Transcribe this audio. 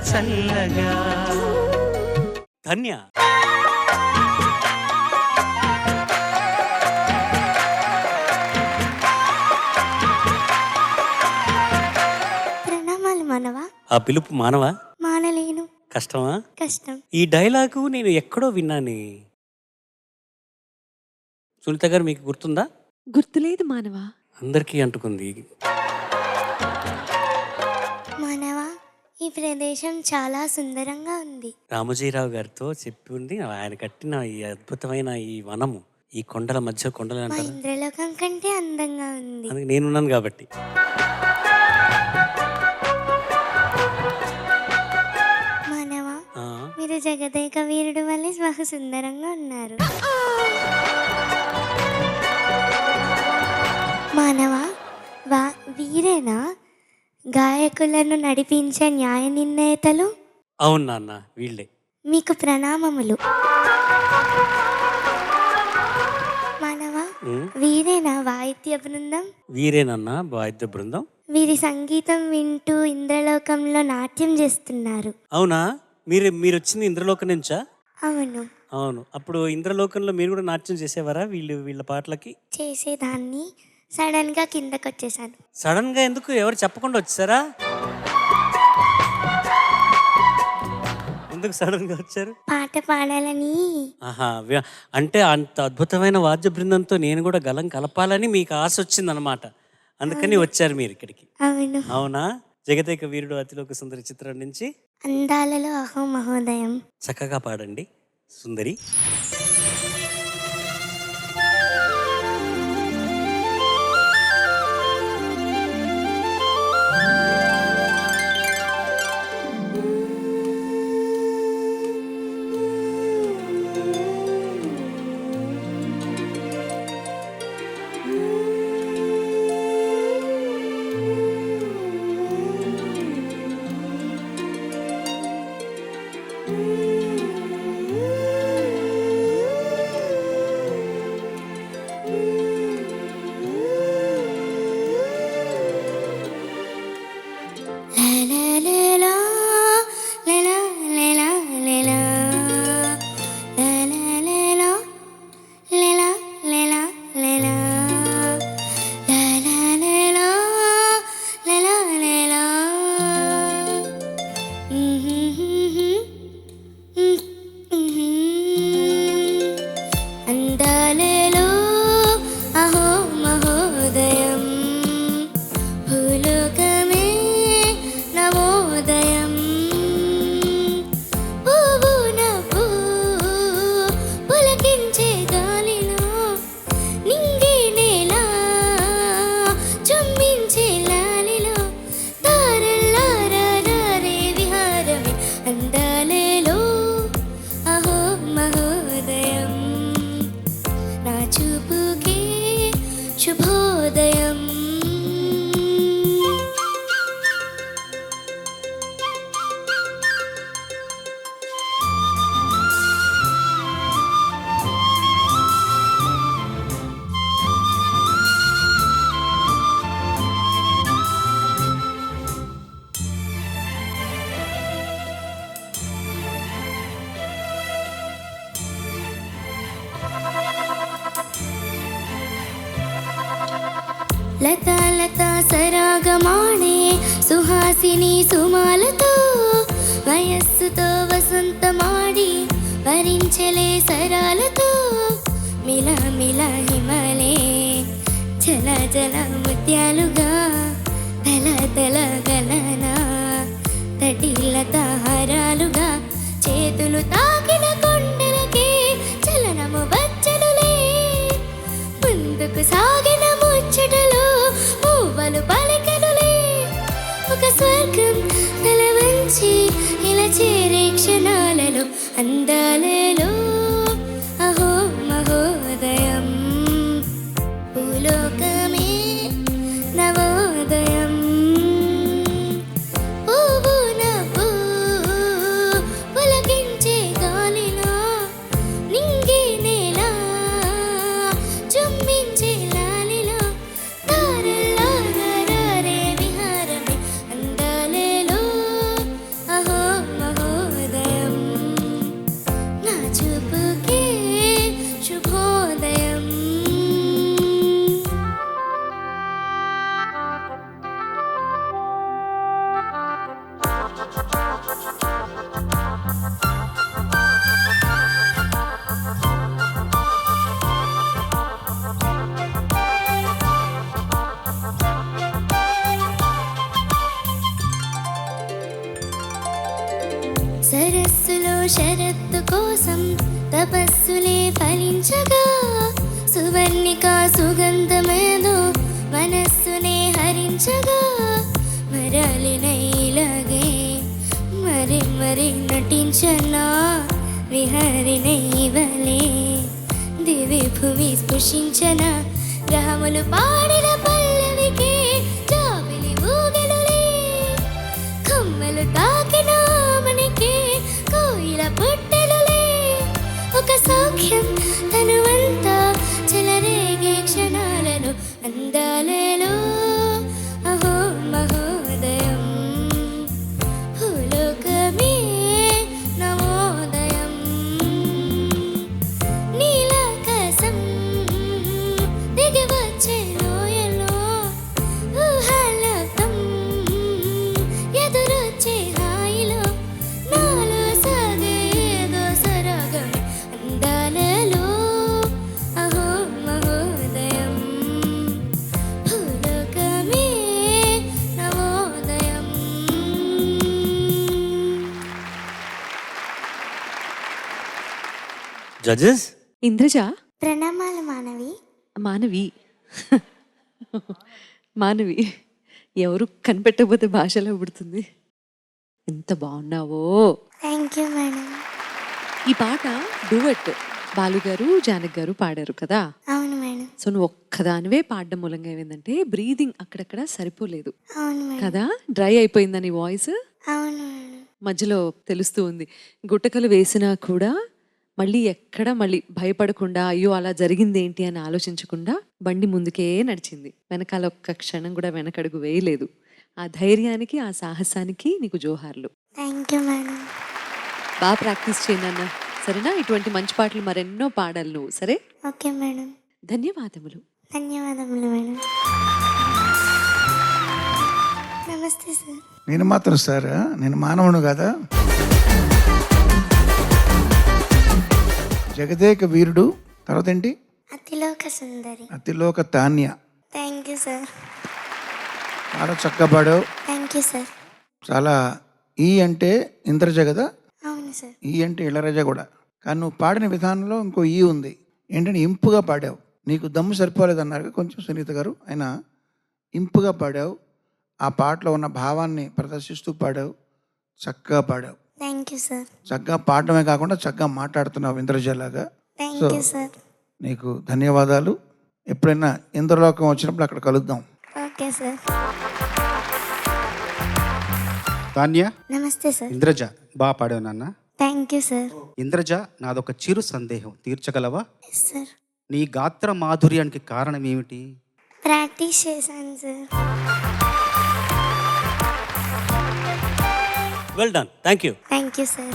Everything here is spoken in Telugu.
చల్లగా. ధన్య. ప్రణామాలు మానవా. ఆ పిలుపు మానవా? మానలేను. కష్టమా? కష్టం. ఈ డైలాగు నేను ఎక్కడో విన్నానే. సునీత గారు మీకు గుర్తుందా? గుర్తులేదు మానవా. అందరికీ అంటుకుంది. మానవా, ఈ ప్రదేశం చాలా సుందరంగా ఉంది. రామోజీరావు గారితో చెప్పి ఉంది. ఆయన కట్టిన ఈ అద్భుతమైన ఈ వనము, ఈ కొండల మధ్య కొండలు మా అంటారు. ఇంద్రలోకం కంటే అందంగా ఉంది. అందుకే నేనున్నాను కాబట్టి. మానవా, ఆ, మీరు జగదేక వీరుడు వల్లే బహు సుందరంగా ఉన్నారు. మానవా, వీరేనా గాయకులను నడిపించే న్యాయ నిర్ణేతలు? అవును నాన్న, వీళ్ళే. మీకు ప్రణామములు. మానవా, వీరేనా వాయిద్య బృందం? వీరేనన్న వాయిద్య బృందం. వీరి సంగీతం వింటూ ఇంద్రలోకంలో నాట్యం చేస్తున్నారు. అవునా? మీరు వచ్చింది ఇంద్రలోకం నుంచా? అవును, అవును. అప్పుడు ఇంద్రలోకంలో మీరు కూడా నాట్యం చేసేవారా వీళ్ళ పాటలకి? చేసేదాన్ని. సడన్ గా కిందకు వచ్చేసాను. సడన్ గా ఎందుకు? ఎవరు చెప్పకుండా వచ్చారా? ఎందుకు సడన్ గా వచ్చారు? పాట పాడాలని. ఆహా, అంటే అంత అద్భుతమైన వాద్య బృందంతో నేను కూడా గలం కలపాలని మీకు ఆశ వచ్చిందనమాట. అందుకని వచ్చారు మీరు ఇక్కడికి. అవును. అవునా? జగదేక వీరుడు అతిలోక సుందరి చిత్రం నుంచి అందాలలో అహో మహోదయం. చక్కగా పాడండి సుందరి. అందాలలో అహో మహోదయం, భూలోకమే నవోదయం. పువ్వు నవ్వు పులకించే గాలిలో నింగి నేల చుమ్మించే లాలిలో తారల్లారే విహారమే. అందాలలో అహో మహోదయం, నా చూపుకే శుభోదయం. లతా లతా సరాగమాడే సుహాసిని సుమాలతో, వయస్సుతో వసంతమాడి వరించలే సరాలతో. మిల మిల హిమలే జల జల ముత్యాలుగా తల తల గలన తటిలత హారాలుగా చేతులు తాకిన కొండలకే చలనము వచ్చనులే. ముందుకు సాగిన ముచ్చటలో పువ్వులు పలికెనులే. ఒక స్వర్గం తల వంచి ఇలా చేరే క్షణాలలో అందాలలో అహో మహోదయం, భూలోకమే నవోదయం. పువ్వు నవ్వు పులకించే గాలిలో నింగి నేల చుమ్మించే లాలిలో తారల్లారే విహారమే. అందాలలో అహో మన్నతు కోసం తపస్సులే ఫలించగా సువర్ణిక సుగంధమేదో మనస్సునే హరించగా మరలిన ఇలాగే మరి మరి నటించనా విహరిన ఇవలే దివి భూమి స్పృశించన గ్రహములు పాడిన పల్లవికే జాబిలి ఊగెనులే కమ్మలు తాకిన మనకే కోయిల పుట్టెనులే ఒక సౌఖ్యం తనువంతా చెలరేగే క్షణాలను అందాలలో అహో మహోదయం భూలోకమే నవోదయం నీలాకాశం దిగి వచ్చే లోయలో ఊహాలోకం ఎదురొచ్చే హాయిలో నాలో సాగే ఏదో సరాగం అందాలలో అహో మహోదయం భూలోకమే నవోదయం. జడ్జెస్ ఇంద్రజ ప్రణామాలు మానవి. మానవి మానవి ఎవరు కనిపెట్టకపోతే భాషలో పుడుతుంది. ఎంత బాగున్నావో. Thank you madam. ఈ పాట డూవెట్ బాలుగారు జానక్ గారు పాడారు కదా. అవును మేడం. సో నువ్వు ఒక్కదానివే పాడడం మూలంగా ఏమైందంటే బ్రీదింగ్ అక్కడక్కడ సరిపోలేదు అవును మేడం. కదా, డ్రై అయిపోయిందా నీ వాయిస్. అవును మేడం. మధ్యలో తెలుస్తూ ఉంది. గుట్టకలు వేసినా కూడా మళ్ళీ ఎక్కడ మళ్ళీ భయపడకుండా అయ్యో అలా జరిగింది ఏంటి అని ఆలోచించకుండా బండి ముందుకే నడిచింది. వెనకాల ఒక్క క్షణం కూడా వెనకడుగు వేయలేదు. ఆ ధైర్యానికి ఆ సాహసానికి నీకు జోహార్లు. Thank you madam. బాగా ప్రాక్టీస్ చేయండి అన్న, సరేనా? ఇటువంటి మంచి పాటలు మరెన్నో పాడాలి నువ్వు, సరే? Okay madam. ధన్యవాదములు. ధన్యవాదములు మేడం. నమస్తే సార్. నేను మాత్రం సార్ నేను మానవుడు కదా. జగదేక వీరుడు, తర్వాత ఏంటి? Athiloka Sundari. Athiloka Tanya. Thank you sir. చాలా చక్కగా పాడావు. Thank you sir. చాలా ఈ అంటే ఇంద్రజ కదా, అవును సార్. ఈ అంటే ఇళరాజ కూడా. కానీ నువ్వు పాడిన విధానంలో ఇంకో ఈ ఉంది. ఏంటంటే ఇంపుగా పాడావు. నీకు దమ్ము సరిపోలేదన్నారు కొంచెం సునీత గారు, అయినా ఇంపుగా పాడావు. ఆ పాటలో ఉన్న భావాన్ని ప్రదర్శిస్తూ పాడావు. చక్కగా పాడావు. Thank you sir. చక్కగా పాడటమే కాకుండా చక్కగా మాట్లాడుతున్నావు ఇంద్రజలాగా. Thank you sir. నీకు ధన్యవాదాలు. ఎప్పుడైనా ఇంద్రలోకం వచ్చినప్పుడు అక్కడ కలుద్దాం. Okay sir. తాన్య, నమస్తే సార్. ఇంద్రజ బాగా పాడావు నాన్న. Thank you sir. ఇంద్రజ, నాదొక చిరు సందేహం, తీర్చగలవా? Yes sir. నీ గాత్ర మాధుర్యానికి కారణం ఏమిటి? ప్రాక్టీస్ చేశాను sir. Well done. Thank you. Thank you sir.